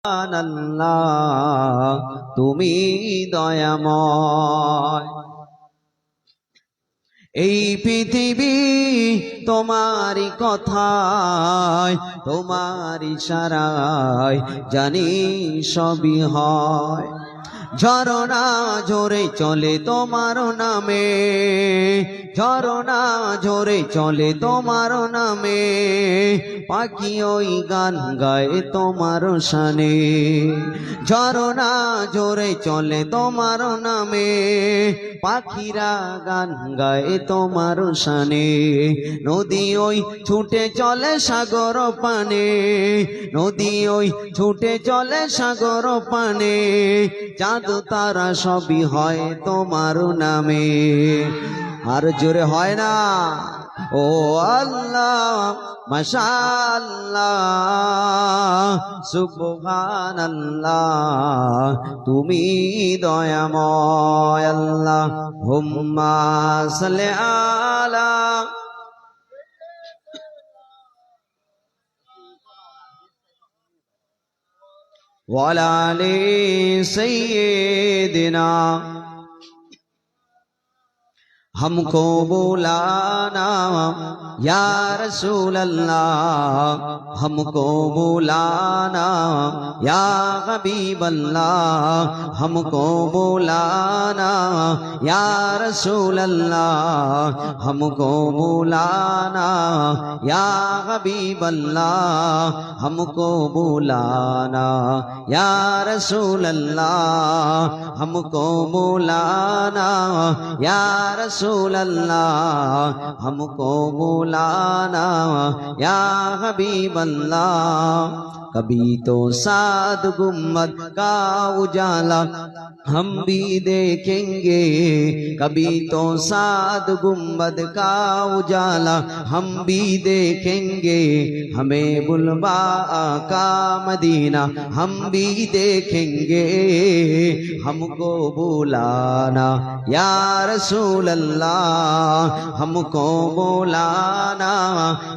আল্লাহ তুমি দয়াময়। এই পৃথিবী তোমারই কথায়, তোমার ইশারায় জানি সবই হয়। ঝরনা ঝরে চলে তোমার নামে, ঝরনা ঝরে চলে তোমার নামে, পাখি ওই গান গায় তোমার শানে। ঝরনা ঝরে চলে তোমার নামে, পাখিরা গান গায় তোমার শানে। নদী ওই ছুটে চলে সাগর পানে, নদী ওই ছুটে চলে সাগর পানে, চাঁদ তারা সবই হয় তোমার নামে। আর জোরে হয় না? ও আল্লাহ মাশাআল্লাহ সুবহানাল্লাহ তুমি দয়াময়। আল্লাহুম্মা সাল্লি আলা ওয়া আলা আলি সাইয়্যিদিনা। हमको बुलाना या रसूल अल्लाह, हमको बुलाना या हबीब अल्लाह, हमको बुलाना या रसूल अल्लाह, हमको बुलाना या हबीब अल्लाह, हमको बुलाना या रसूल अल्लाह, हमको बुलाना या रसूल अल्लाह, हमको बुलाना या हबीब अल्लाह। कभी तो सात गुम्बद का उजाला हम भी देखेंगे, कभी तो सात गुम्बद का उजाला हम भी देखेंगे, हमें बुलवा आका मदीना हम भी देखेंगे, हमको बुलाना या रसूल अल्लाह, हमको बुलाना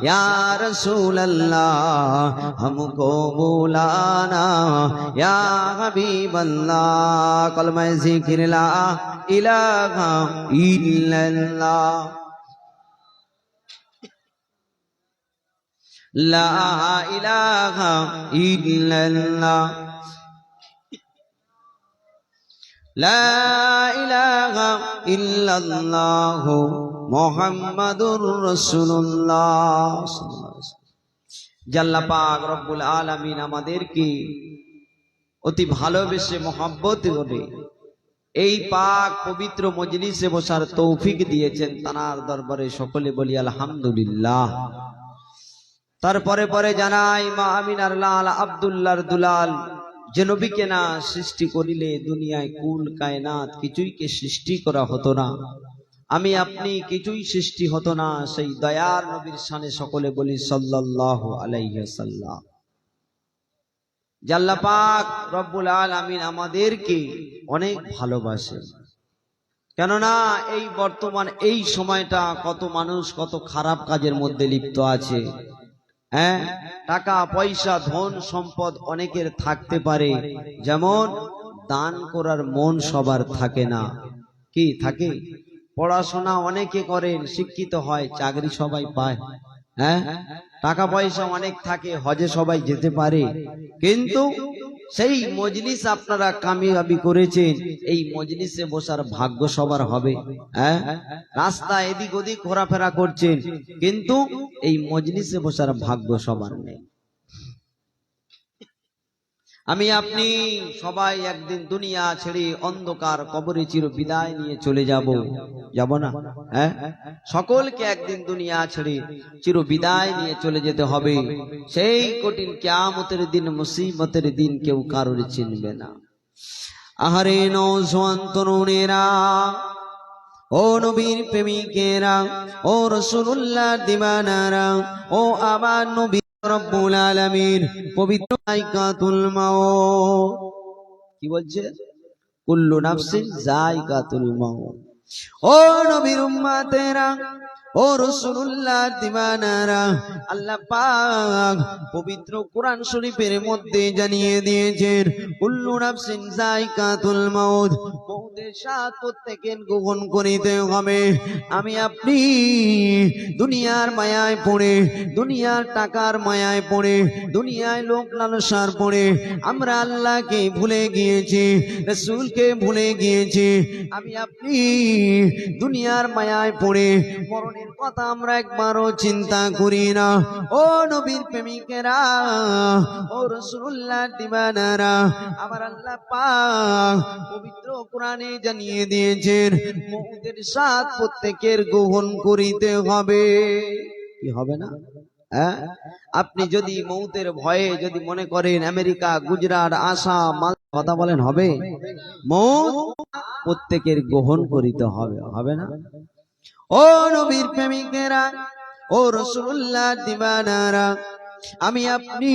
या रसूल अल्लाह, हमको बुलाना या हबीब अल्लाह। कलमा ज़िक्र ला इलाहा इल्लल्लाह, ला इलाहा इल्लल्लाह, ला इलाहा इल्लल्लाह मुहम्मदुर रसूलुल्लाह। জাল্লা পাক রব্বুল আলামিন আমাদেরকে অতি ভালোবেসে মহব্বত করে এই পাক পবিত্র মজলিসে বসার তৌফিক দিয়েছেন। তার দরবারে সকলে বলি আলহামদুলিল্লাহ। তারপরে পরে জানাই মা আমিনার লাল আব্দুল্লাহর দুলাল যে নবীকে না সৃষ্টি করিলে দুনিয়ায় কুল কায়নাত কিছুইকে সৃষ্টি করা হতো না, আমি আপনি কিছুই সৃষ্টি হতো না। সেই দয়ার নবীর শানে সকলে বলি সাল্লাল্লাহু আলাইহি ওয়াসাল্লাম। আল্লাহ পাক রব্বুল আলামিন আমাদেরকে অনেক ভালোবাসেন, কেননা এই বর্তমান এই সময়টা কত মানুষ কত খারাপ কাজের মধ্যে লিপ্ত আছে। হ্যাঁ, টাকা পয়সা ধন সম্পদ অনেকের থাকতে পারে, যেমন দান করার মন সবার থাকে না। কি থাকে? পড়াশোনা অনেকে করেন, শিক্ষিত হয়, চাকরি সবাই পায়, হ্যাঁ, টাকা পয়সা অনেক থাকে, হজে সবাই যেতে পারে, কিন্তু সেই মজলিস আপনারা কামিয়াবি করেছেন, এই মজলিসে বসার ভাগ্য সবার হবে? হ্যাঁ, রাস্তা এদিক ওদিক ঘোরাফেরা করছেন, কিন্তু এই মজলিসে বসার ভাগ্য সবার নেই। আমি আপনি সবাই একদিন দুনিয়া ছেড়ে অন্ধকার কবরে চির বিদায় নিয়ে চলে যাব, যাব না? হ্যাঁ, সকলকে একদিন দুনিয়া ছেড়ে চির বিদায় নিয়ে চলে যেতে হবে। সেই কঠিন কিয়ামতের দিন, মুসিবতের দিন কেউ কারোর চিনবে না। আহারে নওজোয়ান তরুণেরা, ও নবীর প্রেমিকেরা, ও রাসূলুল্লাহ দিওয়ানারা, ও আমার নবী রব্বুল আলামিন পবিত্র যায়কাতুল মাউত কি বলছে? কুল্লু নাফসিন যায়কাতুল মাউত। ও নবীর উম্মতেরা, ও রাসূলুল্লাহ দিওয়ানারা, আল্লাহ পাক পবিত্র কোরআন শরীফের মধ্যে জানিয়ে দিয়েছেন কুল্লু নাফসিন যায়কাতুল মাউত, মউতের স্বাদ প্রত্যেকের গ্রহণ করিতে হবে। আমি আপনি দুনিয়ার মায়ায় পড়ে, দুনিয়ার টাকার মায়ায় পড়ে, দুনিয়ায় লোক লালসার পড়ে আমরা আল্লাহকে ভুলে গিয়েছি, রাসূলকে ভুলে গিয়েছি। আমি আপনি দুনিয়ার মায়ায় পড়ে মরণের কথা আমরা একবারও চিন্তা করি না। ও নবীর প্রেমিকেরা, ও রাসূলুল্লাহ দিওয়ানারা, আমার আল্লাহ পাক পবিত্র কোরআনে জানিয়ে দিয়েছেন মউতের স্বাদ প্রত্যেকের গ্রহণ করিতে হবে। কি হবে না? হ্যাঁ, আপনি যদি মউতের ভয়ে যদি মনে করেন আমেরিকা, গুজরাট, আসাম, কথা বলেন, হবে? মউত প্রত্যেকের গ্রহণ করিতে হবে, হবে না? ও নবীর প্রেমিকেরা, ও রাসূলুল্লাহ দিওয়ানারা, আমি আপনি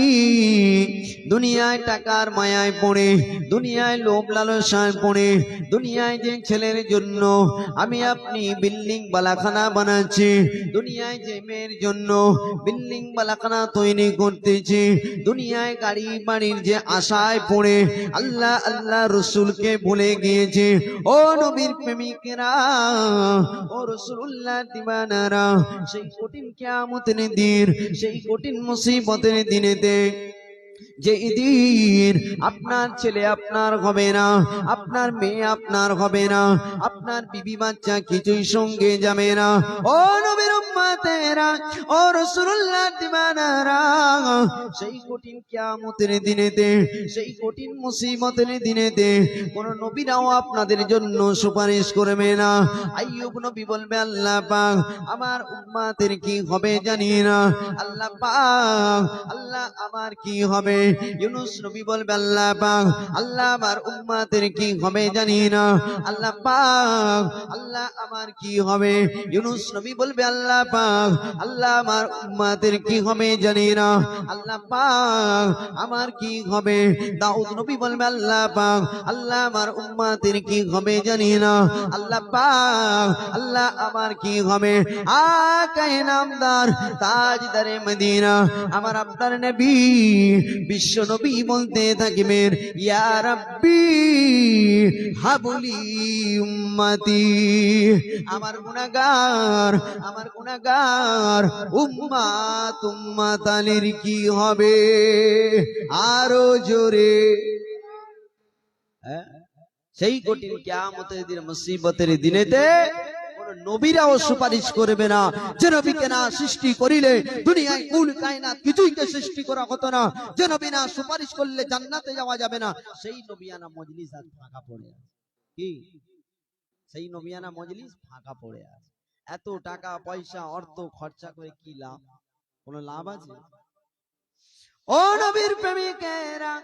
দুনিয়ায় টাকার মায়ায় পড়ে, দুনিয়ায় লোভ লালসায় পড়ে, দুনিয়ায় যে ছেলের জন্য আমি আপনি বিল্ডিং বালাখানা বানাচ্ছি, দুনিয়ায় যে মেয়ের জন্য বিল্ডিং বালাখানা তৈরি করতেছি, দুনিয়ায় গাড়ি বাড়ির যে আশায় পড়ে আল্লাহ আল্লাহ রসুলকে ভুলে গিয়েছে। ও নবীর প্রেমিকেরা, ও রাসূলুল্লাহ দিওয়ানারা, সেই কঠিন কিয়ামতের দিন, সেই কঠিন মুসিবতের দিনেতে যে দিন আপনার ছেলে আপনার হবে না, আপনার মেয়ে আপনার হবে না, আপনার বিবি বাচ্চা কিছুই সঙ্গে যাবে না। ও নবীর উম্মতেরা, ও রাসূলুল্লাহ দিওয়ানারা, সেই কঠিন কিয়ামতের দিনেতে, সেই কঠিন মুসিবতের দিনেতে কোন নবীরাও আপনাদের জন্য সুপারিশ করবে না। আইয়ুব নবী বলবে আল্লাহ পাক আমার উম্মতের কি হবে জানি না, আল্লাহ পাক আল্লাহ আমার কি হবে। ইউনূস নবী বলবে আল্লাহ পাক আল্লাহ আমার উম্মতের কি হবে জানি না, আল্লাহ পাক আল্লাহ আমার কি হবে। ইউনূস নবী বলবে আল্লাহ পাক আল্লাহ আমার উম্মতের কি হবে জানি না, আল্লাহ পাক আমার কি হবে। দাউদ নবী বলবে আল্লাহ পাক আল্লাহ আমার উম্মতের কি হবে জানি না, আল্লাহ পাক আল্লাহ আমার কি হবে। আকায়ে নামদার তাজদারে মদিনা আমার আপনার নবী বিশ্ব নবী বলতে থাকবেন ইয়া রাব্বি হাবলি উম্মতি, আমার গুনাহগার, আমার গুনাহগার উম্মত উম্মতানির কি হবে। আরো জোরে, সেই কঠিন কিয়ামতের দিন, মুসিবতের দিনেতে নবীরাও সুপারিশ করবে না। যে নবীকে না সৃষ্টি করিলে দুনিয়ায় কুল কায়নাত কিছুইকে সৃষ্টি করা হতো না, যে নবী না সুপারিশ করলে জান্নাতে যাওয়া যাবে না, সেই নবিয়ানা মজলিস আজ ফাঁকা পড়ে আছে। কি সেই নবিয়ানা মজলিস ফাঁকা পড়ে আছে? এত টাকা পয়সা অর্থ খরচা করে কি লাভ? কোনো লাভ আছে? ও নবীর প্রেমিকেরা,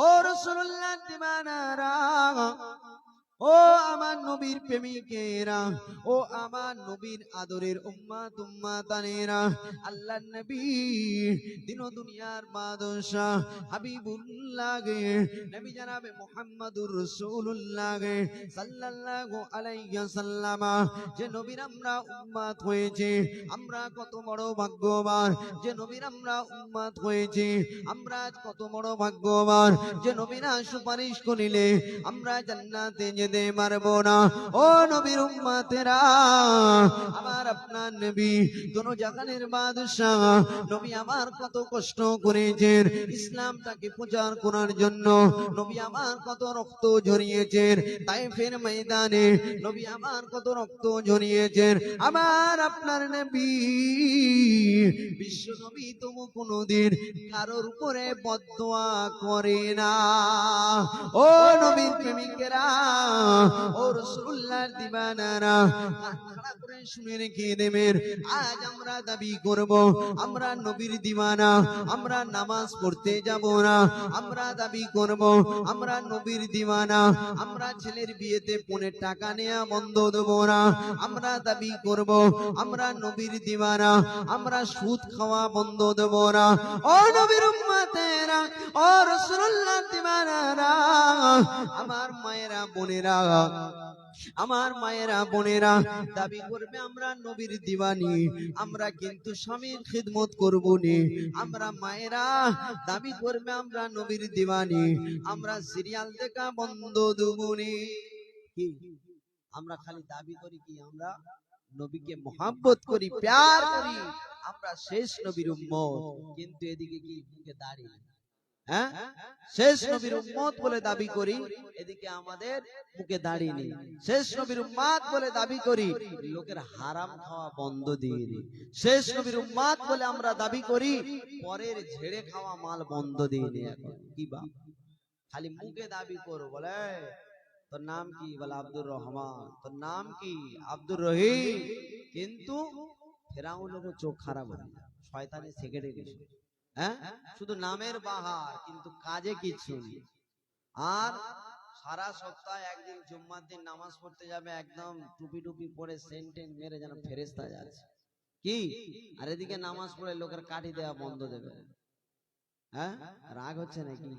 ও রাসূলুল্লাহ দিওয়ানারা, ও আমার নবীর প্রেমিকেরা, ও আমার নবীর আদরের উম্মত উম্মতানেরা, আল্লাহর নবী দিন ও দুনিয়ার বাদশাহ হাবিবুল্লাহ গে নবী জনাবে মুহাম্মদুর রাসূলুল্লাহ গে সাল্লাল্লাহু আলাইহি ওয়াসাল্লাম, যে নবীর আমরা উম্মত হয়েছে, আমরা কত বড় ভাগ্যবান। যে নবীর আমরা উম্মত হয়েছে, আমরা কত বড় ভাগ্যবান। যে নবীরা সুপারিশ করিলে আমরা জান্নাতে যেতে পারবো না। ও নবীর উম্মতেরা, আমার আপনার নবী দোনো জাহানের বাদশাহ নবী আমার কত কষ্ট করেছেন ইসলামটাকে প্রচার করার জন্য। নবী আমার কত রক্ত ঝরিয়েছেন তায়েফের ময়দানে, নবী আমার কত রক্ত ঝরিয়েছেন। আমার আপনার নবী বিশ্ব নবী তবু কোনদিন কারোর উপরে বদদোয়া করে না। ও নবীর প্রেমিকেরা, ও রাসূলুল্লাহর দিওয়ানারা, খাড়া করে শুনে রেখে দেবেন। আজ আমরা দাবি করব আমরা নবীর দিওয়ানা, আমরা নামাজ পড়তে যাব না। আমরা দাবি করব আমরা নবীর দিওয়ানা, আমরা ছেলের বিয়েতে পনের টাকা নেওয়া বন্ধ দেব না। আমরা দাবি করব আমরা নবীর দিওয়ানা, আমরা সুদ খাওয়া বন্ধ দেব না। ও নবীর উম্মতেরা, ও রাসূলুল্লাহর দিওয়ানারা, আমার মায়েরা বোনেরা, আমার মায়েরা বোনেরা দাবি করবে আমরা নবীর দিওয়ানি, আমরা কিন্তু স্বামীর খিদমত করব নি। আমরা মায়েরা দাবি করবে আমরা নবীর দিওয়ানি, আমরা সিরিয়াল দেখা বন্ধ দেবনি। কি আমরা খালি দাবি করি কি আমরা নবীকে মহব্বত করি, প্যার করি, আমরা শেষ নবীর উম্মত, কিন্তু এদিকে কি মুখে দাঁড়িয়ে হ্যাঁ শেষ নবীর উম্মত বলে দাবি করি, এদিকে আমাদের মুখে দাঁড়িয়ে নেই। শেষ নবীর উম্মত বলে দাবি করি, লোকের হারাম খাওয়া বন্ধ দিয়ে দিই। শেষ নবীর উম্মত বলে আমরা দাবি করি, পরের ঝেড়ে খাওয়া মাল বন্ধ দিয়ে দিই। এখন কি বা খালি মুখে দাবি করো, বলে তোর নাম কি, বলে আব্দুর রহমান, তোর নাম কি, আব্দুর রহিম, কিন্তু ফেরাউনেরও চোখ খারাপ হয়ে যায়, শয়তানে সেকেটে গেছে। হ্যাঁ শুধু নামের বাহার, কিন্তু কাজে কিছু নেই। আর সারা সপ্তাহে একদিন জুম্মার দিন নামাজ পড়তে যাবে, একদম টুপি টুপি পরে সেন্টেন মেরে যেন ফেরেশতা যাচ্ছে কি, আর এদিকে নামাজ পড়ে লোকের কাঠি দেওয়া বন্ধ দেবে। হ্যাঁ রাগ হচ্ছে নাকি?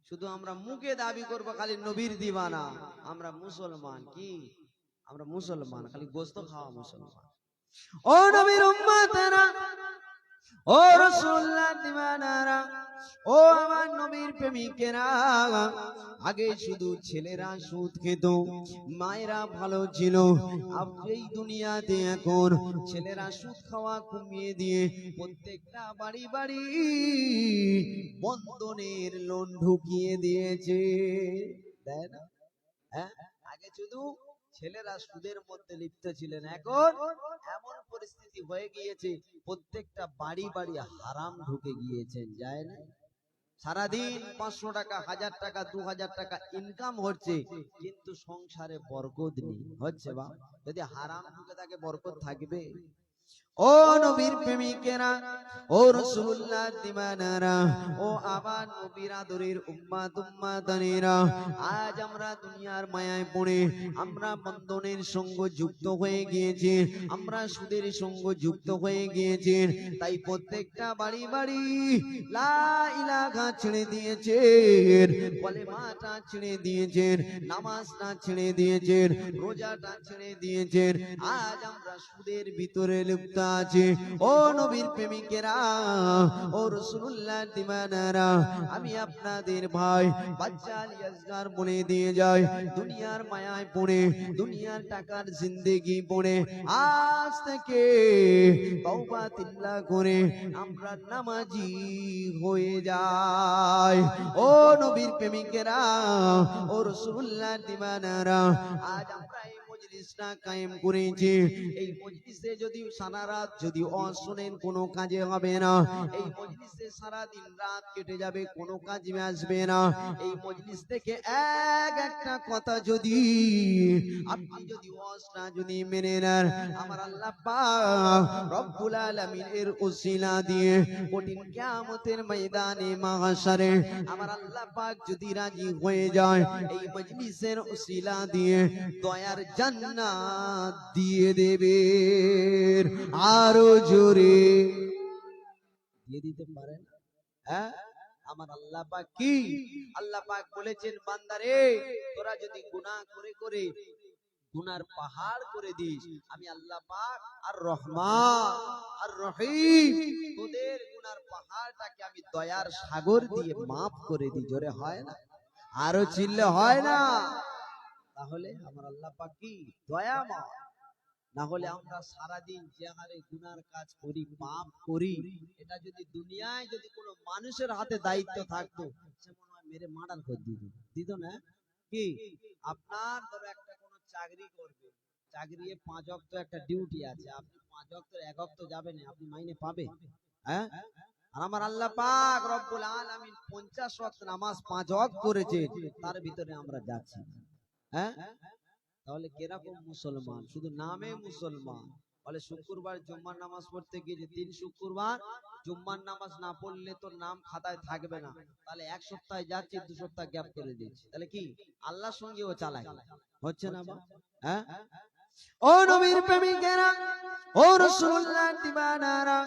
শুধু আমরা মুখে দাবি করবো খালি নবীর দিওয়ানা, আমরা মুসলমান। কি আমরা মুসলমান, খালি গোস্ত খাওয়া মুসলমান। ও নবীর উম্মতেরা, ও রাসূলুল্লাহ দিওয়ানারা, ও আমার নবীর প্রেমিকেরা, আগে শুধু ছেলেরা সুদ খেত, মায়েরা ভালো ছিল। এই দুনিয়াতে এখন ছেলেরা সুদ খাওয়া কমিয়ে দিয়ে প্রত্যেকটা বাড়ি বাড়ি বন্ধনের লোন ঢুকিয়ে দিয়েছে, তাই না? হ্যাঁ আগে শুধু ছেলেরা সুদের মধ্যে লিপ্ত ছিলেন, এখন এমন পরিস্থিতি হয়ে গিয়েছে প্রত্যেকটা বাড়ি বাড়ি হারাম ঢুকে গিয়েছেন, যায় না? সারাদিন 500 টাকা, 1000 টাকা, 2000 টাকা ইনকাম হচ্ছে, কিন্তু সংসারে বরকত নেই। হচ্ছে বা যদি হারাম ঢুকে থাকে বরকত থাকবে? ও নবীর প্রেমিকেরা, ও রাসূলুল্লাহর দিওয়ানারা, ও আমার নবীর আদরের উম্মত উম্মাদানেরা, আজ আমরা দুনিয়ার মায়ায় পড়ে আমরা বন্ধনের সঙ্গ যুক্ত হয়ে গিয়েছি, আমরা সুদের সঙ্গ যুক্ত হয়ে গিয়েছি। তাই প্রত্যেকটা বাড়ি বাড়ি লা ইলাহা ছেড়ে দিয়েছেন, কলেমাটা ছেড়ে দিয়েছেন, নামাজটা ছেড়ে দিয়েছেন, রোজাটা ছেড়ে দিয়েছেন। আজ আমরা সুদের ভিতরে লিপ্ত আছি। ও নবীর প্রেমিকেরা, ও রাসূলুল্লাহর দিওয়ানারা, আমি আপনাদের ভাই বাচ্চা আলী আসগার বলে দিয়ে যায়, দুনিয়ার মায়ায় পড়ে, দুনিয়ার টাকার জিন্দেগি পড়ে আজ থেকে তওবা তিল্লা করে আমরা নামাজি হয়ে যাই। ও নবীর প্রেমিকেরা, ও রাসূলুল্লাহর দিওয়ানারা, আজ আমরা এই মজলিসটা কায়েম করেছি। এই মজলিসে যদি সারা রাত যদি শুনেন, কোনো কাজে হবে না। এই মজলিসে সারা দিন রাত কেটে যাবে, কোনো কাজে আসবে না। এই মজলিস থেকে একটা কথা যদি আপনি যদি ওয়াজটা যদি মেনে নেন, আমার আল্লাহ পাক রব্বুল আলামিন এর উসিলা দিয়ে কঠিন কিয়ামতের ময়দানে মাহশারে আমার আল্লাহ পাক যদি রাজি হয়ে যায়, এই মজলিসের উসিলা দিয়ে দয়ার জান্নাত দিয়ে দেবে। আরো জোরে দিয়ে দিতে পারেন? হ্যাঁ আমার আল্লাহ পাক কি, আল্লাহ পাক বলেছেন, বান্দারে তোরা যদি গুনাহ করে করে গুনার পাহাড় করে দিস, আমি আল্লাহ পাক আর রহমান আর রহিম তোদের গুনার পাহাড়টাকে আমি দয়ার সাগর দিয়ে মাফ করে দিই। জোরে হয় না? আরো চিল্লে হয় না? তাহলে আমার আল্লাহ পাক কি দয়াময়। না হলে আমরা সারাদিন যে হারে গুনার কাজ করি, পাপ করি, এটা যদি দুনিয়ায় যদি কোনো মানুষের হাতে দায়িত্ব থাকতো, সে মনে হয় মেরে মার্ডার করে দিত, দিত না? কি আপনার ধরো একটা কোনো চাকরি করবে, চাকরি 5 ওয়াক্ত একটা ডিউটি আছে, আপনি 5 ওয়াক্তের 1 ওয়াক্ত যাবেন, আপনি মাইনে পাবে? হ্যাঁ আর আমার আল্লাহ পাক রব্বুল আলামিন 50 ওয়াক্ত নামাজ 5 ওয়াক্ত করেছে, তার ভিতরে আমরা যাচ্ছি। হ্যাঁ তাহলে কিরকম মুসলমান? শুধু নামে মুসলমান। বলে শুক্রবার জুম্মার নামাজ পড়তে গিয়ে 3 শুক্রবার জুম্মার নামাজ না পড়লে তোর নাম খাতায় থাকবে না, তাহলে 1 সপ্তাহ যাচ্ছে, 2 সপ্তাহ গ্যাপ করে দিচ্ছে, তাহলে কি আল্লাহর সঙ্গে ও চালাকি হচ্ছে না? হ্যাঁ ও নবীর প্রেমিকেরা, ও রাসূলুল্লাহ দিবানারা,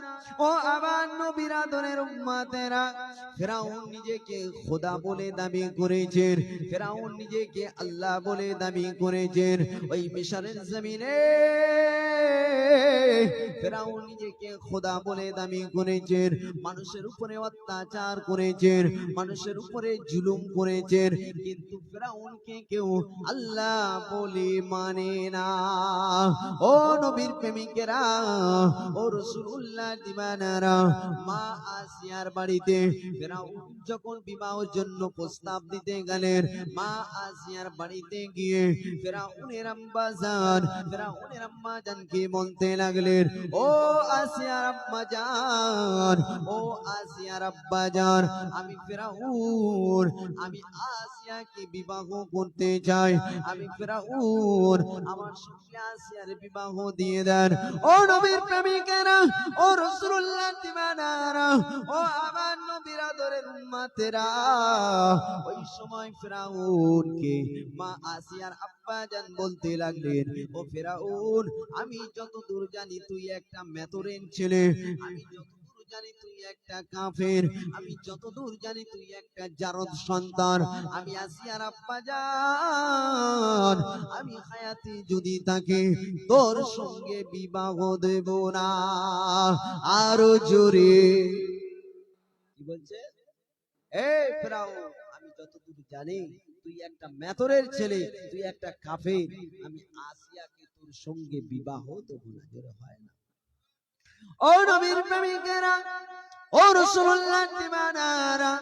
ও আমার নবীর আদরের উম্মতেরা, ফিরাউন নিজেকে খোদা বলে দাবি করেছেন, ফিরাউন নিজেকে আল্লাহ বলে দাবি করেছেন। ওই মিশরের জমিনে ফিরাউন নিজেকে খোদা বলে দাবি করেছেন, মানুষের উপরে অত্যাচার করেছেন, মানুষের উপরে জুলুম করেছেন, কিন্তু ফিরাউনকে কেউ আল্লাহ বলে মানে না। ও নবীর প্রেমিকেরা, ও রাসূলুল্লাহ দিবানারা, মা আসিয়ার বাড়িতে ফিরাউন যখন বিবাহের জন্য প্রস্তাব দিতে গেলেন, মা আসিয়ার বাড়িতে গিয়ে ফিরাউনের আম্মা জানকে বলতে লাগলেন, ও আসিয়ার আম্মা জান, ও আসিয়ার আব্বা জান, আমি ফিরাউন, আমি আসিয়াকে বিবাহ করতে চাই, আমি ফিরাউন, আমার সঙ্গে আসিয়ার বিবাহ দিয়ে দেন। ও নবীর প্রেমিকেরা, ও রাসূলুল্লাহ দিবানারা, ও আমার নবীর আদরের উম্মতেরা, ওই সময় ফিরাউনকে মা আসিয়ার আব্বা জান বলতে লাগলেন, ও ফিরাউন, আমি যতদূর জানি তুই একটা মেতরেন ছেলে, আমি যতদূর জানি তুই একটা কাফের, আমি যতদূর জানি তুই একটা জারদ সন্তান, আমি আসিয়ার আব্বা জান, আমি হায়াতে যদি তাকে তোর সঙ্গে বিবাহ দেব না। আরো জোরে কি বলছে? এই ফিরাউন, আমি যতদূর জানি তুই একটা মেতরের ছেলে, তুই একটা কাফের, আমি আসিয়াকে তোর সঙ্গে বিবাহ দেব না। জোরে হয় না? ও নবীর প্রেমিকেরা, ও রাসূলুল্লাহ দিবানারা,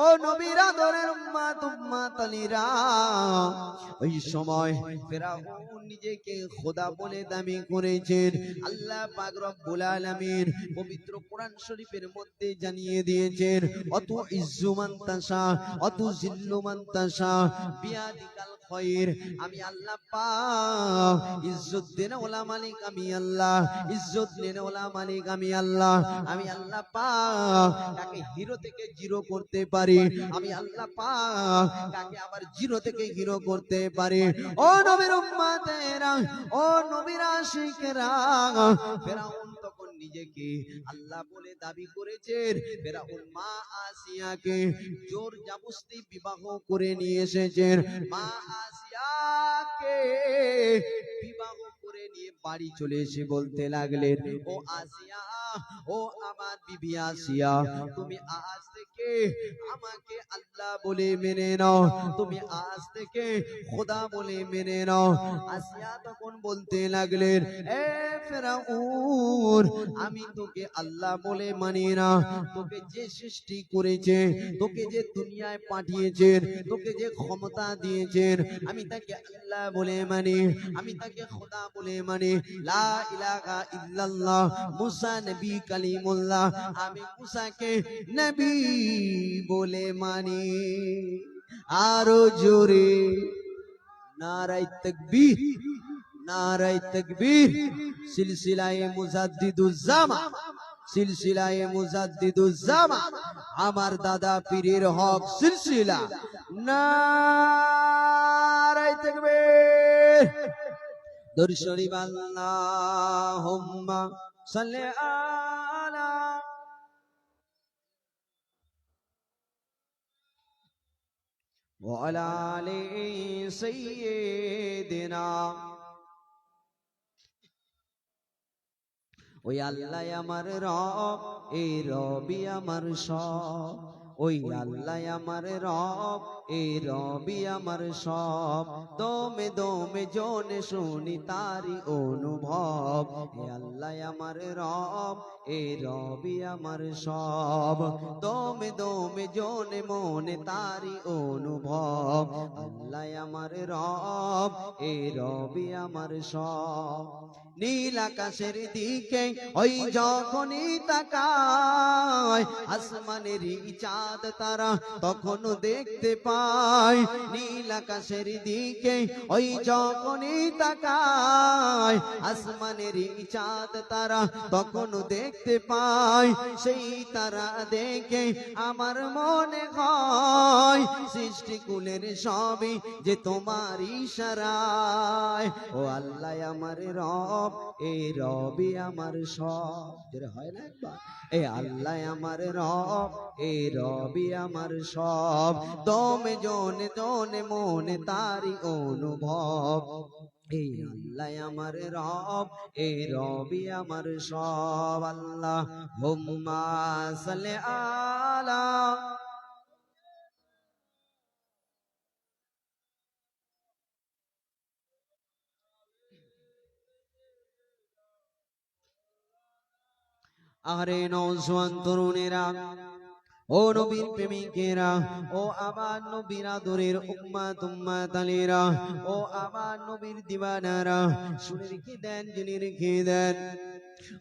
ও নবীর আদরের উম্মাতালিরা, ওই সময় ফিরাউন নিজেকে খোদা বলে দাবি করেছেন। আল্লাহ পাক রব্বুল আলামিন পবিত্র কোরআন শরীফের মধ্যে জানিয়ে দিয়েছেন, অত ইজ্জু মান তাশা, অত জিল্লু মান তাশা, বিয়াদিকাল খায়র, আমি আল্লাহ পাক ইজ্জত দেন ওলা মালিক আমি আল্লাহ, ইজ্জত নেন ওলা মালিক আমি আল্লাহ, আমি আল্লাহ পাক কাকে হিরো থেকে জিরো করতে পারি, আমি আল্লাহ পাক কাকে আবার জিরো থেকে হিরো করতে পারি। ও নবীর উম্মতেরা, ও নবীর আশিকেরা, ফিরাউন তখন নিজেকে আল্লাহ বলে দাবি করেছেন। ফিরাউন মা আসিয়াকে জোর জবরদস্তি বিবাহ করে নিয়ে এসেছেন। মা আসিয়াকে বিবাহ করে নিয়ে বাড়ি চলে এসে বলতে লাগলেন, ও আসিয়া, ও আমার বিবি আসিয়া, তুমি আজ থেকে আমাকে আল্লাহ বলে মেনে নাও, তুমি আজ থেকে খোদা বলে মেনে নাও। আসিয়া তখন বলতে লাগলেন, এ ফিরাউন, আমি তোকে আল্লাহ বলে মানি না, তোকে যে সৃষ্টি করেছে, তোকে যে দুনিয়ায় পাঠিয়েছেন, তোকে যে ক্ষমতা দিয়েছেন, আমি তাকে আল্লাহ বলে মানি, আমি তাকে খোদা বলে মানি। লা ইলাহা ইল্লাল্লাহ, মুসা নবী কালিমুল্লাহ, আমি মুসাকে নবী বলে মানি। আরো জোরে নারায়ে তাকবীর, নারায়ে তাকবীর। সিলসিলায়ে মুজাদ্দিদুজ্জামান, সিলসিলায়ে মুজাদ্দিদুজ্জামান, আমার দাদা পীরের হক সিলসিলা। নারায়ে তাকবীর। দরুদ শরীফ আল্লাহুম্মা সাল্লি আলা ওয়া আলা আলি সাইয়্যিদিনা। ওই আল্লাহ আমার রব, এই রবি আমার সব, ওই আল্লাহ আমার রব, এই রবি আমার সব, দমে দমে জনে শুনি তারি অনুভব, এ আল্লাহ আমার রব, এই রবি আমার সব, দমে দমে জনে মনে তারি অনুভব, আল্লাহ আমার রব, এই রবি আমার সব। নীল আকাশের দিকে ওই যখনই তাকায়, আসমানের চাঁদ তারা তখনও দেখতে পায়। নীল আকাশের দিকে ওই যখনই তাকায়, আসমানের চাঁদ তারা তখনও দেখতে পায়। সেই তারা দেখে আমার মনে হয় সৃষ্টিকুলের সবই যে তোমার ইশারায়। ও আল্লাহ আমার রব, এই রবি আমার সব। যেটা হয় না একবার, এ আল্লাহ আমার রব, এই রবি আমার সব। দমে জনে জনে মনে তারি অনুভব। এই আল্লাহ আমার রব, এই রবি আমার সব। আল্লাহ হুম্মা সাল্লি আলা আরে নওজোয়ান তরুণেরা, ও নবীর প্রেমিকেরা, ও আমার নবীর আদরের উম্মাত উম্মাতালিরা, ও আমার নবীর দিওয়ানারা, শুনে রেখে দেন, জেনে রেখে দেন।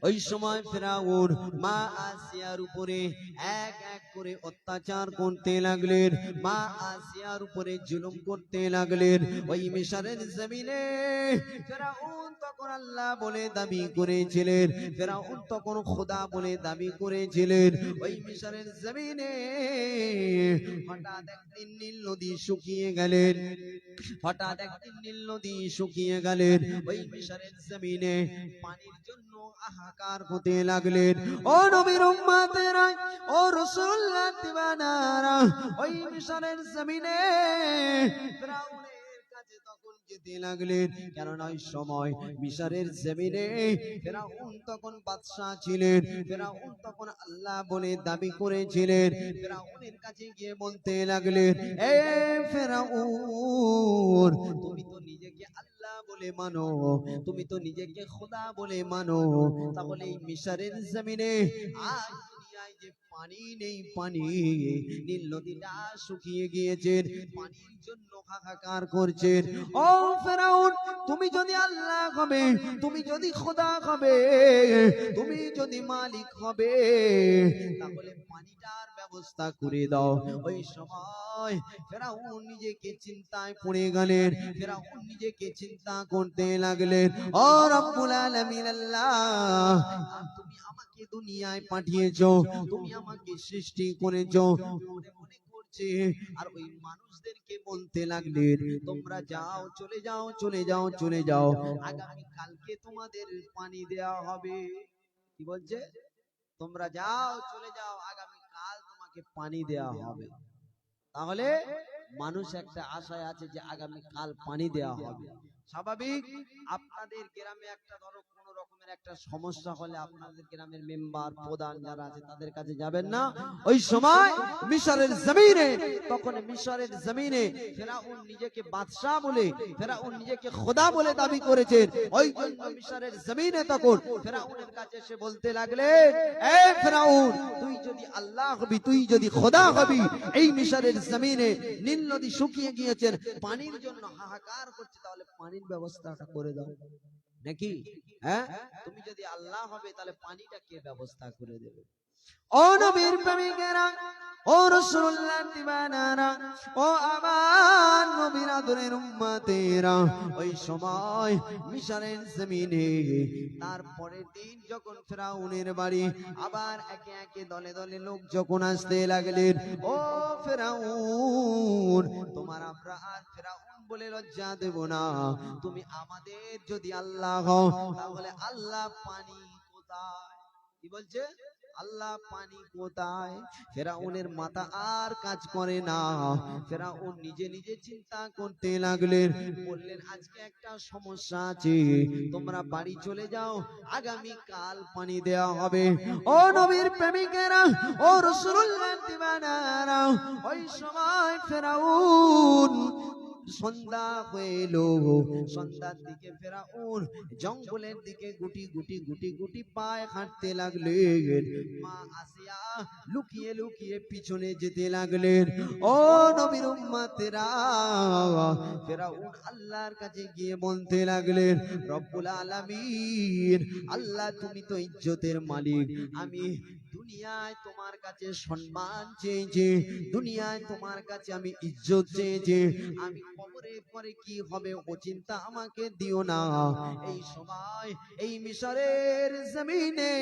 ওই সময় ফেরাউন মা আসিয়ার উপরে এক এক করে অত্যাচার করতে লাগলেন, মা আসিয়ার উপরে জুলুম করতে লাগলেন। ওই মিশরের জমিনে ফেরাউন তখন আল্লাহ বলে দাবি করেছিলেন, ফেরাউন তখন খোদা বলে দাবি করেছিলেন। ওই মিশরের জমিনে হঠাৎ একদিন নীল নদী শুকিয়ে গেলেন, হঠাৎ একদিন নীল নদী শুকিয়ে গেলেন। ওই মিশরের জমিনে পানির জন্য হাহাকার হতে লাগলেন। ও নবীর উম্মতেরা, ও রাসূলুল্লাহ দিওয়ানারা, ওই মিশরের জমিনে ফেরাউনের কাছে তখন যেতে লাগলেন। কারণ ওই সময় মিশরের জমিনে ফেরাউন তখন বাদশা ছিলেন, ফেরাউন তখন আল্লাহ বলে দাবি করেছিলেন। ফেরাউনের কাছে গিয়ে বলতে লাগলেন, এ ফেরাউন, তুমি তো নিজেকে আল্লাহ বলে মানো, তুমি তো নিজেকে খোদা বলে মানো, তাহলে এই মিশরের জমিনে আজ দুনিয়ায় যে পানি নেই, পানি, নীল নদীটা শুকিয়ে গিয়েছে, পানির জন্য হাহাকার করছেন। ও ফেরাউন, তুমি যদি আল্লাহ হবে, তুমি যদি খোদা হবে, তুমি যদি মালিক হবে, তাহলে পানিটার ব্যবস্থা করে দাও। ওই সময় ফেরাউন নিজেকে চিন্তায় পড়ে গেলেন, ফেরাউন নিজেকে চিন্তা করতে লাগলেন, ও রব্বুল আলামিন আল্লাহ, তুমি আমাকে দুনিয়ায় পাঠিয়েছো, তুমি আমাকে সৃষ্টি করেছো, মনে মনে করছে। আর ওই মানুষদেরকে বলতে লাগলেন, তোমরা যাও, চলে যাও, চলে যাও, চলে যাও, আগামী কালকে তোমাদের পানি দেওয়া হবে। কি বলছে? তোমরা যাও, চলে যাও, আগামী কাল তোমাকে পানি দেওয়া হবে। তাহলে মানুষ একটা আশায় আছে যে আগামী কাল পানি দেওয়া হবে। স্বাভাবিক, আপনাদের গ্রামে একটা ধরো কোন রকমের একটা সমস্যা হলে আপনাদের গ্রামের মেম্বার প্রধান যারা আছে তাদের কাছে যাবেন না? ওই সময় মিশরের জমিনে, তখন মিশরের জমিনে ফেরাউন নিজেকে বাদশাহ বলে, ফেরাউন নিজেকে খোদা বলে দাবি করেছেন। ওই জন্য মিশরের জমিনে তখন ফেরাউনের কাছে এসে বলতে লাগলেন, এ ফেরাউন, তুই যদি আল্লাহ হবি, তুই যদি খোদা হবি, এই মিশরের জমিনে নীল নদী শুকিয়ে গিয়েছেন, পানির জন্য হাহাকার করছে, তাহলে পানির ব্যবস্থাটা করে দাও নাকি? হ্যাঁ, তুমি যদি আল্লাহ হবে তাহলে পানিটা কে ব্যবস্থা করে দেবে? ও নবীর প্রেমিকেরা, ও রাসূলুল্লাহ দিওয়ানারা, ও আমার নবীর আদরের উম্মতেরা, ওই সময় মিশরের জমিনে তারপরের দিন যখন ফেরাউনের বাড়ি আবার একে একে দলে দলে লোক যখন আসতে লাগলেন, ও ফেরাউন, তোমার আমরা আর ফেরাউন বলে লজ্জা দেব না, তুমি আমাদের যদি আল্লাহ হও, তাহলে আল্লাহ পানি কোথায়? কি বলছে? আল্লাহ পানি কোথায়? ফেরাউনের মাথা আর কাজ করে না, ফেরাউন নিজে নিজে চিন্তা করতে লাগলেন, বললেন আজকে একটা সমস্যা আছে, তোমরা বাড়ি চলে যাও, আগামী কাল পানি দেওয়া হবে। ও নবীর প্রেমিকেরা, ও রাসূলুল্লাহ দিওয়ানারা, ওই সময় ফেরাউন সন্ধ্যা হইল, সন্ধ্যার দিকে ফেরাউন জঙ্গলের দিকে গুটি গুটি গুটি গুটি পায়ে হাঁটতে লাগলেন। মা আসিয়া লুকিয়ে লুকিয়ে পিছনে যেতে লাগলেন। ও নবীর উম্মতেরা, ফেরাউন আল্লাহর কাছে গিয়ে বলতে লাগলেন, রব্বুল আলামিন, আল্লাহ তুমি তো ইজ্জতের মালিক, আমি দুনিয়ায় তোমার কাছে সম্মান চেয়েছে, দুনিয়ায় তোমার কাছে আমি ইজ্জত চেয়েছি, আমি কবরে পরে কি হবে ও চিন্তা আমাকে দিও না। এই সময় এই মিশরের জমিনে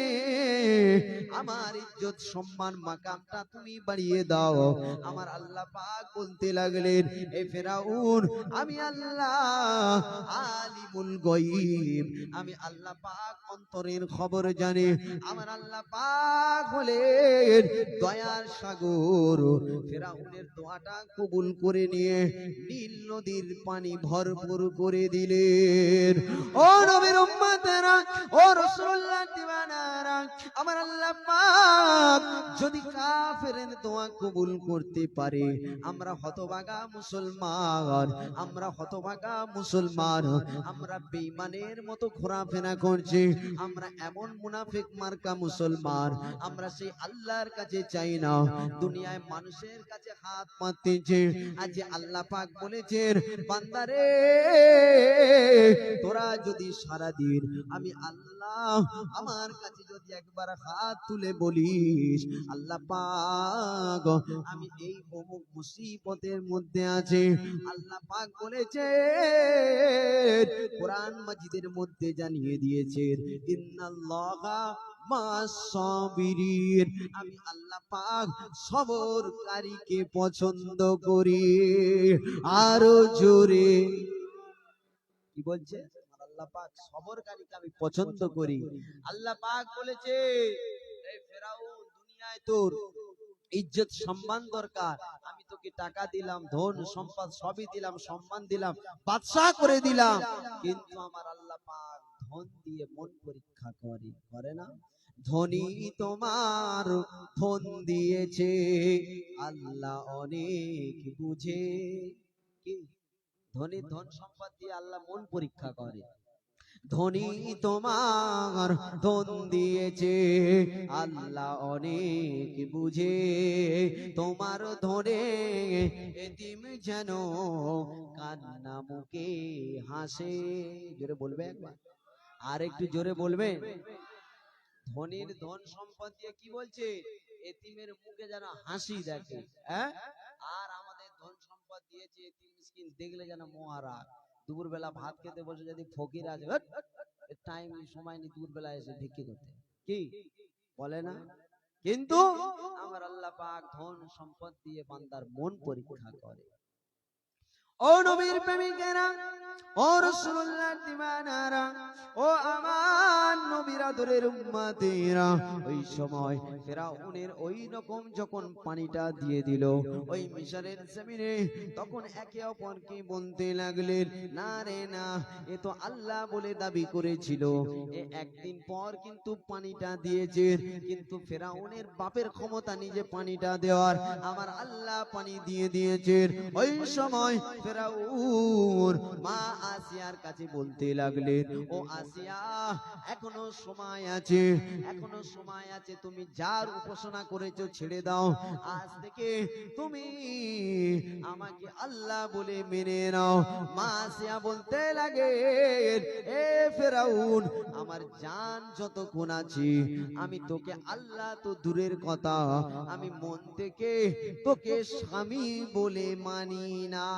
আমার ইজ্জত সম্মান মাকামটা তুমি বাড়িয়ে দাও। আমার আল্লাহ পাক বলতে লাগলেন, এই ফেরাউন, আমি আল্লাহ আলিমুল গায়ব, আমি আল্লাহ পাক অন্তরের খবর জানি। আমার আল্লাহ পাক হলেন দয়ার সাগর। ফেরাউনের দোয়াটা কবুল করে নিয়ে নীল নদীর পানি ভরপুর করে দিলেন। ও নবীর উম্মতেরা, ও রাসূলুল্লাহ দিওয়ানারা, আমার আল্লাহ পাক যদি কাফেরের দোয়া কবুল করতে পারে, আমরা হতভাগা মুসলমান, আমরা হতভাগা মুসলমান, আমরা বেঈমানের মতো ঘোরাফেরা করছি, আমরা এমন মুনাফিক মার্কা মুসলমান, আমরা সেই আল্লাহর কাছে চাই না, দুনিয়ায় মানুষের কাছে হাত পাততেছে। আজ আল্লাহ পাক বলেছেন, বান্দারে তোরা যদি সারাদিন আমি আল্লাহ আমার কাছে যদি একবার হাত তুলে বলিস, আল্লাহ পাক আমি এই অমুক মুসিবতের মধ্যে আছে, আল্লাহ পাক বলেছে কোরআন মাজিদের মধ্যে জানিয়ে দিয়েছেন, ইন্নাল্লাহা মাস-সাবিরিন, আমি আল্লাহ পাক সবরকারীকে পছন্দ করি। আরো জোরে কি বলছে? আল্লাহ পাক সবরকারীকে আমি পছন্দ করি। আল্লাহ পাক বলেছে, এই ফেরাউন, দুনিয়ায় তোর ইজ্জত সম্মান দরকার, আমি তোকে টাকা দিলাম, ধন সম্পদ সবই দিলাম, সম্মান দিলাম, বাদশা করে দিলাম, কিন্তু আমার আল্লাহ পাক ধন দিয়ে মন পরীক্ষা করে না? ধনী তোমার ধন দিয়েছে, আল্লাহ অনেক বুঝে। কি ধনী ধন সম্পদ দিয়ে আল্লাহ মন পরীক্ষা করে? ধনী তোমার ধন দিয়েছে, আল্লাহ অনেক বুঝে, তোমার ধনে এতিম যেন কান্না মুখে হাসে। জোরে বলবে একবার, আর একটু জোরে বলবে। ধনীর ধন সম্পদ দিয়ে কি বলছে? এতিমের মুখে যেন হাসি দেখে। হ্যাঁ, আর আমাদের ধন সম্পদ দিয়েছে, এতিম মিসকিন দেখলে যেন মহারা। দুপুর বেলা ভাত খেতে বসে যদি ফকির আছে, টাইম সময় নেই দুপুর বেলা এসে ভিক্ষি করতে, কি বলে না? কিন্তু আমার আল্লাহ পাক ধন সম্পদ দিয়ে বান্দার মন পরীক্ষা করে। ও নবীর প্রেমিকেরা, ও রাসূলুল্লাহর দিওয়ানারা, ও আমার নবীর আদরের উম্মতেরা, ওই সময় ফেরাউনের ওই রকম যখন পানিটা দিয়ে দিল ওই মিশরের জমিনে, তখন একে অপরকে বলতে লাগলেন, না রে না, এ তো আল্লাহ বলে দাবি করেছিল, এ একদিন পর কিন্তু পানিটা দিয়েছে, কিন্তু ফেরাউনের বাপের ক্ষমতা নিজে পানিটা দেওয়ার, আমার আল্লাহ পানি দিয়ে দিয়েছেন। ওই সময় ফেরাউন মা আসিয়ার কাছে বলতে লাগলেন, ও আসিয়া, এখনো সময় আছে, এখনো সময় আছে, তুমি যার উপাসনা করেছো ছেড়ে দাও, আজ থেকে তুমি আমাকে আল্লাহ বলে মেনে নাও। মা আসিয়া বলতে লাগে, এ ফেরাউন, আমার জান যতক্ষণ আছে আমি তোকে আল্লাহ তো দূরের কথা, আমি মন থেকে তোকে স্বামী বলে মানি না।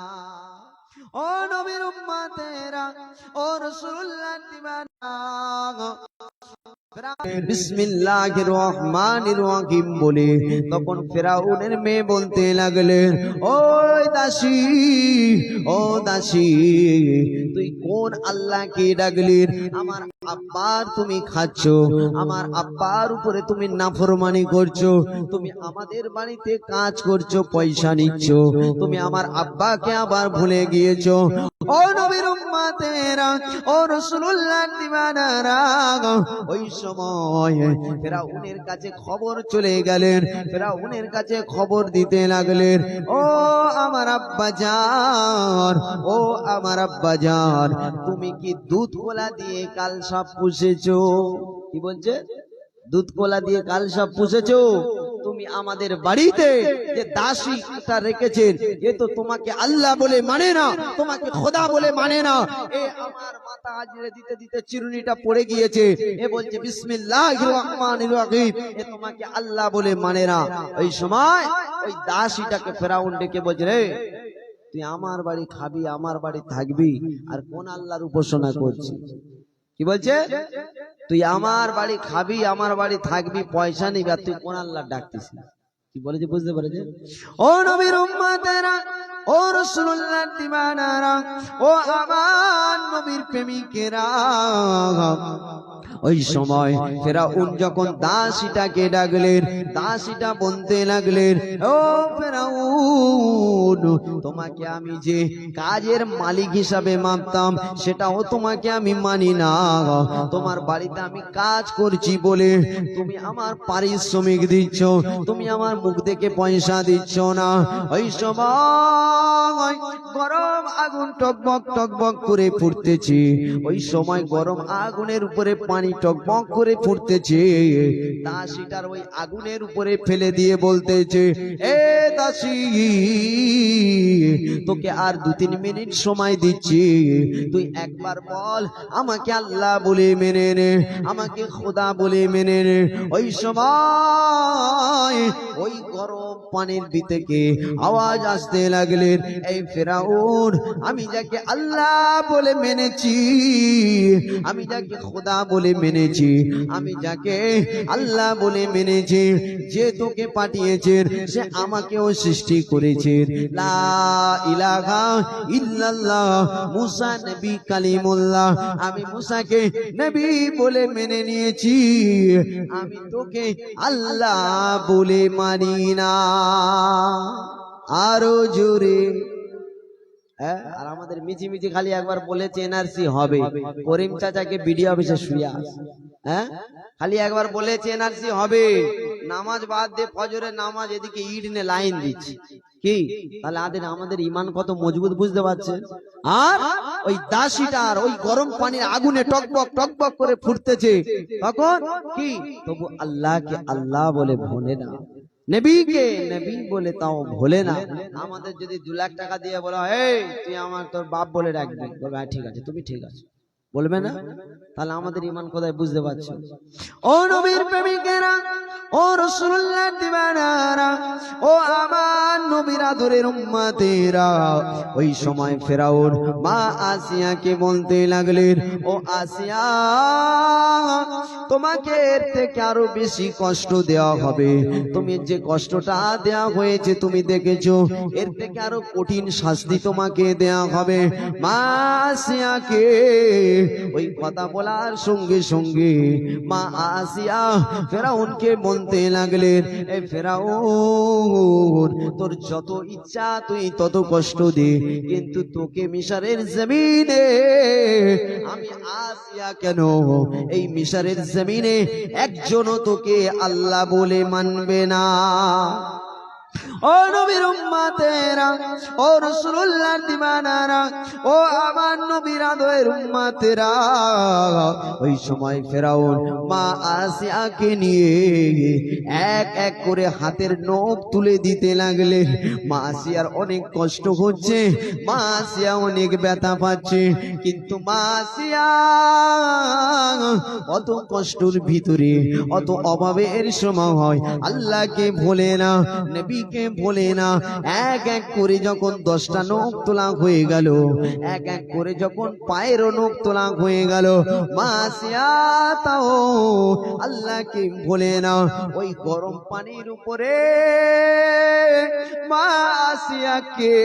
ও নবীর উম্মতেরা, ও রাসূলুল্লাহর দিওয়ানা, বিসমিল্লাহির রহমানির রহিম বলে তখন ফেরাউনের মেয়ে বলতে লাগলেন, ওই দাসী, ও দাসী, তুই কোন আল্লাহকে ডাকলি? আমার আব্বার তুমি খাচ্ছ, আমার আব্বার উপরে তুমি নাফরমানি করছো, তুমি আমাদের বাড়িতে কাজ করছো, পয়সা নিচ্ছ, তুমি আমার আব্বাকে আবার ভুলে গিয়েছো। ও নবীর উম্মতেরা, ও রাসূলুল্লাহর দিওয়ানারা, ওই সময় ফেরাউনের কাছে খবর চলে গেলেন, ফেরাউনের কাছে খবর দিতে লাগলেন, ও আমার আব্বাজান, ও আমার আব্বাজান, তুমি কি দুধ কলা দিয়ে কাল সাপ পুষেছো? কি বলছে? দুধ কলা দিয়ে কাল সাপ পুষেছো? তুমি তুমি আমাদের বাড়িতে যে দাসীটা রেখেছেন এ তো তোমাকে আল্লাহ বলে মানে না, তোমাকে খোদা বলে মানে না। এ আমার মাথা আজরে দিতে দিতে চিরুনিটা পড়ে গিয়েছে। এ বলছে বিসমিল্লাহির রহমানির রহিম, এ তোমাকে আল্লাহ বলে মানে না। ওই সময় ওই দাসীটাকে ফেরাউন ডেকে বলছে, রে তুই আমার বাড়ি খাবি, আমার বাড়ি থাকবি, আর কোন আল্লাহর উপাসনা করছিস? কি বলছে? তুই আমার বাড়ি খাবি, আমার বাড়ি থাকবি, পয়সা নিবি, আর তুই কোন আল্লাহ ডাকতিস? কি বলেছে বুঝতে পেরেছে? ও নবীর উম্মতেরা, ও রাসূলুল্লাহর দিওয়ানারা, ও আমার নবীর প্রেমিকেরা, ওই সময় ফেরাউন যখন দাসীটাকে ডাকলেন, দাসীটা বলতে লাগলেন, ও ফেরাউন, তোমাকে আমি যে কাজের মালিক হিসাবে মানতাম সেটাও তোমাকে আমি মানি না। তোমার বাড়িতে আমি কাজ করছি বলে তুমি আমার পারিশ্রমিক দিচ্ছ, তুমি আমার মুখ দেখে পয়সা দিচ্ছ না। ওই সময় গরম আগুন টকবক টকবক করে ফুটতেছে, ওই সময় গরম আগুনের উপরে পানি টকবক করে ফুটতেছে। দাসীটার ওই আগুনের উপরে ফেলে দিয়ে বলতেছে, এ দাসী, তোকে আর 2-3 মিনিট সময় দিচ্ছি, তুই একবার বল আমাকে আল্লাহ বলে মেনে নে, আমাকে খোদা বলে মেনে নে। ওই সময় ওই গরম পানির ভিতরে আওয়াজ আসতে লাগলেন, এই ফেরাউন, আমি যাকে আল্লাহ বলে মেনেছি, আমি যাকে খোদা বলে মেনেছি, আমি যাকে আল্লাহ বলে মেনেছি, যে তোকে পাঠিয়েছেন সে আমাকেও সৃষ্টি করেছেন। লা ইলাহা ইল্লাল্লাহ, মুসা নবী কালিমুল্লাহ, আমি মুসাকে নবী বলে মেনে নিয়েছি, আমি তোকে আল্লাহ বলে মানি না। আরো জোরে। আর আমাদের মিছি মিছি খালি একবার বলেছে এনআরসি হবে, করিম চাচাকে বিডিও অফিসে শুয়ে আছে। খালি একবার বলেছে এনআরসি হবে, নামাজ বাদ দিয়ে ফজরের নামাজ এদিকে ইট নে লাইন দিচ্ছে। কি তাহলে আমাদের ইমান কত মজবুত বুঝতে পারছেন? আর ওই দাসীটার ওই গরম পানির আগুনে টকবক টকবক করে ফুটতেছে, তখন কি তবু আল্লাহকে আল্লাহ বলে ভোলে না, নবীকে নবী বলে তাও ভোলে না। আমাদের যদি 2 লাখ টাকা দিয়ে বলা হয়, এই তুই আমার তোর বাপ বলে রাখবি, বলবে হ্যাঁ ঠিক আছে, তুমি ঠিক আছে, বলবে না? তাহলে আমাদের ইমান কোথায় বুঝতে পারছো? ও নবীর প্রেমিকেরা, ও রাসূলুল্লাহর দিওয়ানারা, ও আমার নবীর আদরের উম্মতেরা, ওই সময় ফেরাউন মা আসিয়াকে বলতে লাগলেন, ও আসিয়া, তোমাকে এর থেকে আরো বেশি কষ্ট দেওয়া হবে, তুমি যে কষ্টটা দেওয়া হয়েছে তুমি দেখেছো, এর থেকে আরো কঠিন শাস্তি তোমাকে দেওয়া হবে। মা আসিয়াকে ওই কথা বলার সঙ্গে সঙ্গে মা আসিয়া ফেরাউনকে বলতে লাগলেন, এ ফেরাউন, তোর যত ইচ্ছা তুই তত কষ্ট দে, কিন্তু তোকে মিশরের জমিনে আমি আসিয়া কেন, এই মিশরের জমিনে একজনও তোকে আল্লাহ বলে মানবে না। ও নবীর উম্মতেরা, ও রাসূলুল্লাহর দিওয়ানারা, ও আমার নবীর আদরের উম্মতেরা, ওই সময় ফেরাউন মা আসিয়াকে নিয়ে এক এক করে হাতের নখ তুলে দিতে লাগলেন। মা আসিয়ার অনেক কষ্ট হচ্ছে, মা আসিয়া অনেক ব্যথা পাচ্ছে, কিন্তু মা আসিয়া অত কষ্টের ভিতরে, অত অভাবের সময় আল্লাহকে ভোলে না, নবীকে ভোলে না। এক এক করে যখন 10টা নখ তোলা হয়ে গেল, এক এক করে যখন পায়ের নখ তোলা হয়ে গেল, মা আসিয়া তাও আল্লাহকে ভোলে না। ওই গরম পানির উপরে মা আসিয়াকে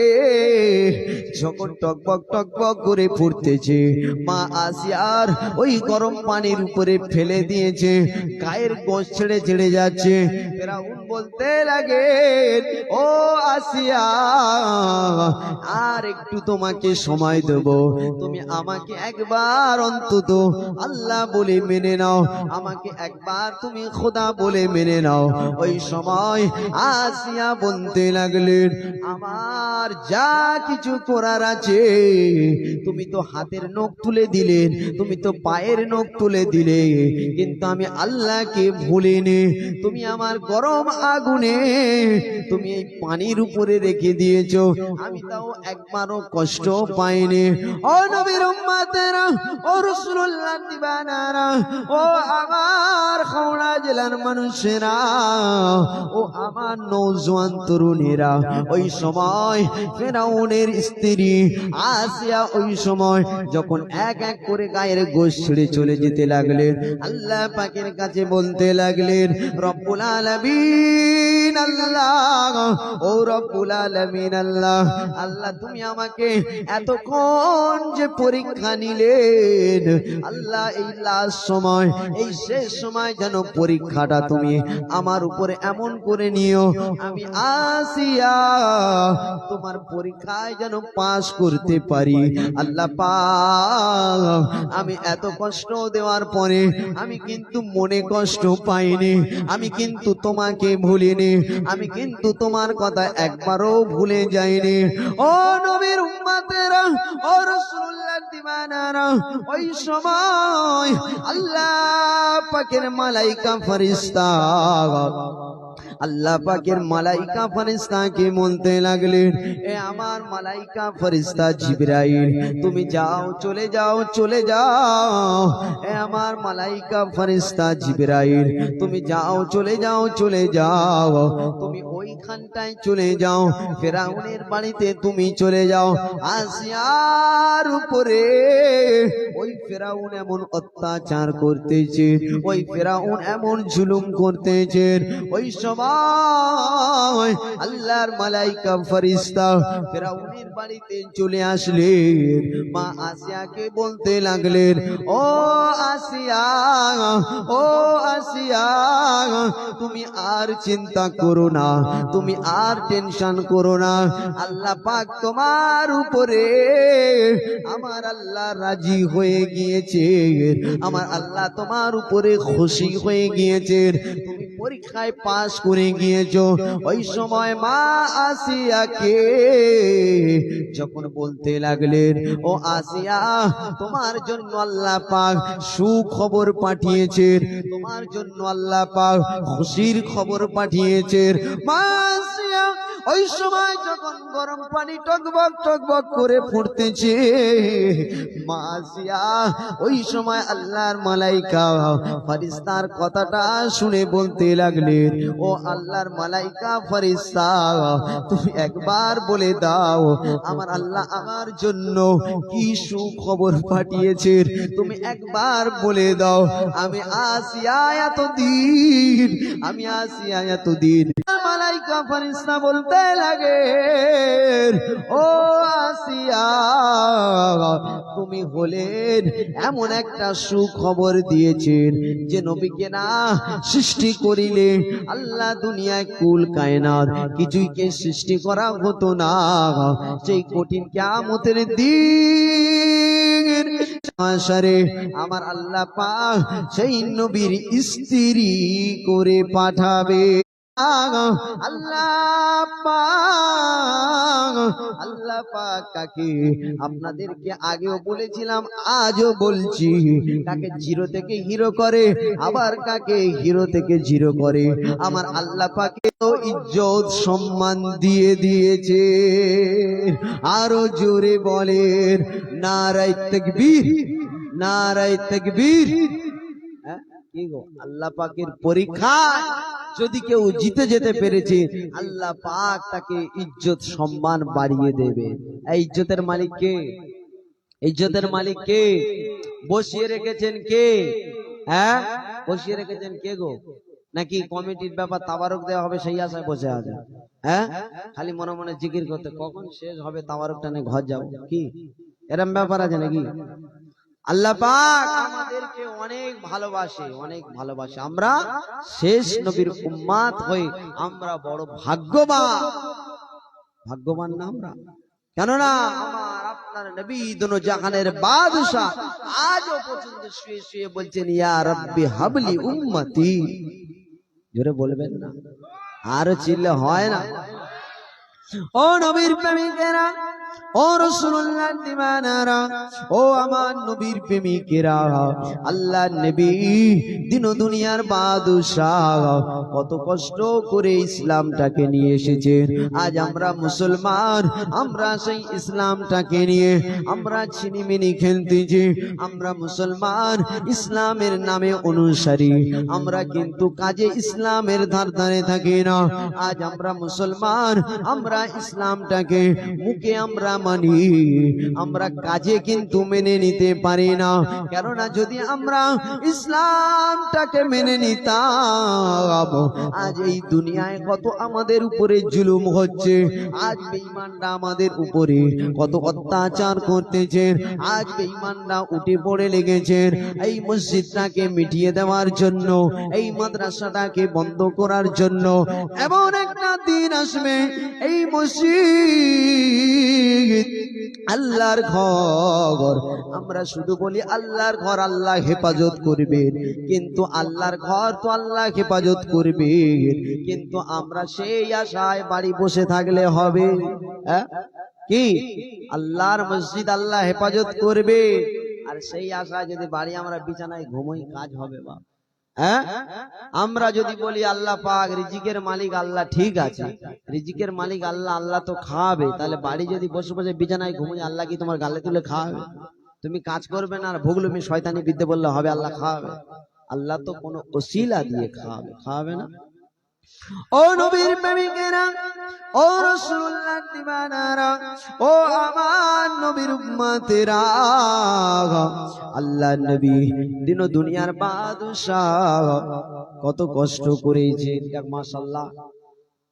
যখন টকবক টকবক করে ফুটতেছে, মা আসিয়ার ওই গরম পানির উপরে ফেলে দিয়েছে, গায়ের গোশ ছেড়ে ছেড়ে যাচ্ছে। ফেরাউন বলতে লাগে, ও আসিয়া আর একটু তোমাকে সময় দেব, তুমি আমাকে একবার অন্তত আল্লাহ বলে মেনে নাও, আমাকে একবার তুমি খোদা বলে মেনে নাও। ওই সময় আসিয়া বলতে লাগলেন, আমার যা কিছু করার আছে, তুমি তো হাতের নখ তুলে দিলেন, তুমি তো পায়ের নখ তুলে দিলে, কিন্তু আমি আল্লাহকে ভুলিনি। তুমি আমার গরম আগুনে তুমি এই পানির উপরে রেখে দিয়েছো, আমি তাও একবারও কষ্ট পাইনি। ও নবীর উম্মতেরা, ও রাসূলুল্লাহ দিবানারা, ও আমার খাওড়া জেলার মানুষেরা, ও আমার নওজোয়ান তরুণীরা, ওই সময় ফেরাউনের স্ত্রী আসিয়া ওই সময় যখন এক এক করে গায়ের গোশ ছেড়ে চলে যেতে লাগলেন, আল্লাহ পাকের কাছে বলতে লাগলেন, রব্বুল আলামিন আল্লাহ, ও রব্বুল আলামিন আল্লাহ, আল্লাহ তুমি আমাকে এতক্ষণ যে পরীক্ষা নিলেন, আল্লাহ এই লাস্ট সময়, এই শেষ সময় যেন পরীক্ষাটা তুমি আমার উপরে এমন করে নিও, আমি আসিয়া তোমার পরীক্ষায় যেন পাস করতে পারি। আল্লাহ পাক, আমি এত কষ্ট দেওয়ার পরে আমি কিন্তু মনে কষ্ট পাইনি, আমি কিন্তু তোমাকে ভুলিনি, আমি কিন্তু তোমার কথা একবারও ভুলে যাইনি। ও নবীর উম্মতেরা, ও রাসূলুল্লাহ দিওয়ানারা, ওই সময় আল্লাহ পাকের মালাইকা ফেরেশতা, আল্লাহ পাকের মালাইকা ফেরেশতাকে বলতে লাগলেন, এ আমার মালাইকা ফেরেশতা জিবরাইল, তুমি যাও, চলে যাও, চলে যাও। এ আমার মালাইকা ফেরেশতা জিবরাইল, তুমি যাও, চলে যাও, চলে যাও, তুমি ওইখানটায় চলে যাও, ফেরাউনের বাড়িতে তুমি চলে যাও। আসিয়ার উপরে ওই ফেরাউন এমন অত্যাচার করতেছে, ওই ফেরাউন এমন জুলুম করতেছে, ওই সময় আল্লাহর মালাইকা ফেরেশতা ফেরাউনের বাড়িতে চলে আসলেন, মা আসিয়াকে বলতে লাগলেন, ও আসিয়া, ও আসিয়া, তুমি আর চিন্তা করো না, তুমি আর টেনশন করো না, আল্লাহ পাক তোমার উপরে, আমার আল্লাহ রাজি হয়ে গিয়েছে, আমার আল্লাহ তোমার উপরে খুশি হয়ে গিয়েছে, তুমি পরীক্ষায় পাস করে গিয়েছো। ওই সময় মা আসিয়াকে যখন বলতে লাগলেন, ও আসিয়া, তোমার জন্য আল্লাহ পাক সুখবর পাঠিয়েছেন, তোমার জন্য আল্লাহ পাক খুশির খবর পাঠিয়েছেন। মা আসিয়া ওই সময় যখন গরম পানি টকবক টকবক করে ফুটতেছে, মা আসিয়া ওই সময় আল্লাহর মালাইকা ফেরেশতার কথাটা শুনে বলতে লাগলেন, ও আল্লাহর মালাইকা ফেরেশতা, তুমি একবার বলে দাও আমার আল্লাহ আমার জন্য কি সুখবর পাঠিয়েছেন, তুমি একবার বলে দাও। আমি আসিয়া এতদিন, আমি আসিয়া এতদিন, মালাইকা ফেরেশতা বলতে লাগে, ও আসিয়া, তুমি হলেন এমন একটা সুখবর দিয়েছেন যে নবীকে না সৃষ্টি করিলে আল্লাহ দুনিয়ায় কুল কায়নাত কিছুইকে সৃষ্টি করা হতো না, সেই কঠিন কিয়ামতের দিন আশারে আমার আল্লাহ পাক সেই নবীর স্ত্রী করে পাঠাবে। আল্লাহ পাক, আল্লাহ পাক কাকে আপনাদেরকে আগেও বলেছিলাম, আজও বলছি, কাকে জিরো থেকে হিরো করে, আবার কাকে হিরো থেকে জিরো করে। আমার আল্লাহ পাকে তো ইজ্জত সম্মান দিয়ে দিয়েছে। আরো জোরে বলেন নারায়ে তাকবীর, নারায়ে তাকবীর। কি গো, আল্লাহ পাকের পরীক্ষা যদি কেউ জিতে যেতে পেরেছে, আল্লাহ পাক তাকে ইজ্জত সম্মান বাড়িয়ে দেবে। এই ইজ্জতের মালিক কে? ইজ্জতের মালিক কে? বসিয়ে রেখেছেন কে? হ্যাঁ, বসিয়ে রেখেছেন কে গো? নাকি কমিটির ব্যাপার, তাবারক দেওয়া হবে সেই আশায় বসে আছে? হ্যাঁ, খালি মনে মনে জিকির করতে, কখন শেষ হবে তাবারক টানে ঘর যাবো, কি এরম ব্যাপার আছে নাকি? আল্লাহ পাক আমাদেরকে অনেক ভালোবাসে, অনেক ভালোবাসে। আমরা শেষ নবীর উম্মাত হয়ে আমরা বড় ভাগ্যবান। ভাগ্যবান না আমরা? কেননা আমার আপনার নবী দোনো জাহানের বাদশা আজও পর্যন্ত শুয়ে শুয়ে বলছেন, ইয়া রাব্বি হাবলি উম্মতি। জোরে বলবেন না, আরো চিল্লে হয় না? ও নবীর প্রেমিকেরা, ও রাসূলুল্লাহর দিওয়ানারা, ও আমার নবীর প্রেমিকেরা, আল্লাহর নবী দিন দুনিয়ার বাদশাহ কত কষ্ট করে ইসলামটাকে নিয়ে এসেছেন। আজ আমরা মুসলমান, আমরা সেই ইসলামটাকে নিয়ে আমরা ছিনিমিনি খেলতেছি। আমরা মুসলমান, ইসলামের নামে অনুসারী, আমরা কিন্তু কাজে ইসলামের ধারে থাকি না। আজ আমরা মুসলমান, আমরা ইসলামটাকে মুখে আমরা মানি, আমরা কাজে কিন্তু মেনে নিতে পারি না। কেননা যদি আমরা ইসলামটাকে মেনে নিতাম, আজ এই দুনিয়ায় কত আমাদের উপরে জুলুম হচ্ছে, আজ বেঈমানরা আমাদের উপরে কত অত্যাচার করতেছেন, আজ বেঈমানরা উঠে পড়ে লেগেছেন এই মসজিদটাকে মিটিয়ে দেওয়ার জন্য, এই মাদ্রাসাটাকে বন্ধ করার জন্য। এমন একটা দিন আসবে, এই মসজিদ আল্লাহর ঘর, আমরা শুধু বলি আল্লাহর ঘর, আল্লাহ হেফাজত করবেন, কিন্তু আল্লাহর ঘর তো আল্লাহ হেফাজত করবেন, কিন্তু আমরা সেই আশায় বাড়ি বসে থাকলে হবে? কি আল্লাহর মসজিদ আল্লাহ হেফাজত করবে, আর সেই আশায় যদি বাড়ি আমরা বিছানায় ঘুমোই, কাজ হবে বা? আমরা যদি বলি আল্লাহ পাক রিজিকের মালিক আল্লাহ, ঠিক আছে, রিজিকের মালিক আল্লাহ, আল্লাহ তো খাওয়াবে, তাহলে বাড়ি যদি বসে বসে বিছানায় ঘুমিয়ে আল্লাহ কি তোমার গালে তুলে খাওয়াবে? তুমি কাজ করবে না আর ভুগলুমি শয়তানি বিদ্যে বললে হবে আল্লাহ খাওয়াবে? আল্লাহ তো কোনো ওসিলা দিয়ে খাওয়াবে, খাওয়াবে না? ও নবীর প্রেমিকেরা, ও রাসূলুল্লাহর দিওয়ানারা, ও আমার নবীর উম্মতেরা, আল্লাহর নবী দিন দুনিয়ার বাদশাহ কত কষ্ট করেছে। মাশাআল্লাহ,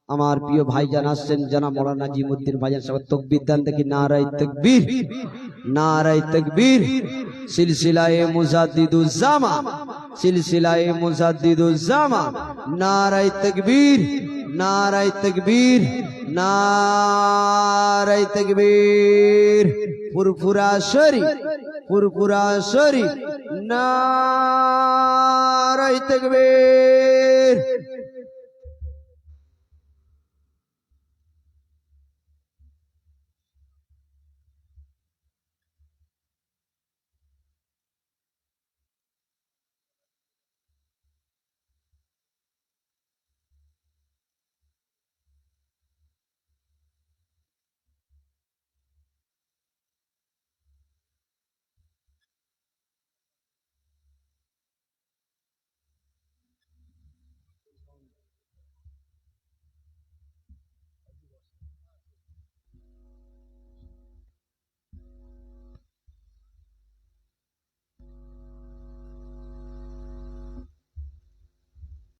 আমার প্রিয় ভাইজান আসছেন, জানা মাওলানা নাজিমউদ্দিন ভাইজান সাহেব তাকবীর দেন দেখি, নারায়ে তাকবীর, নারায়ে তাকবীর। সিলসিলায়ে মুজাদ্দিদুজ জামান, সিলসিলায়ে মুজাদ্দিদুজ জামান, নারায়ে তাকবীর, নারায়ে তাকবীর, নারায়ে তাকবীর। ফুরফুরা শরীফ, ফুরফুরা শরীফ, নারায়ে তাকবীর,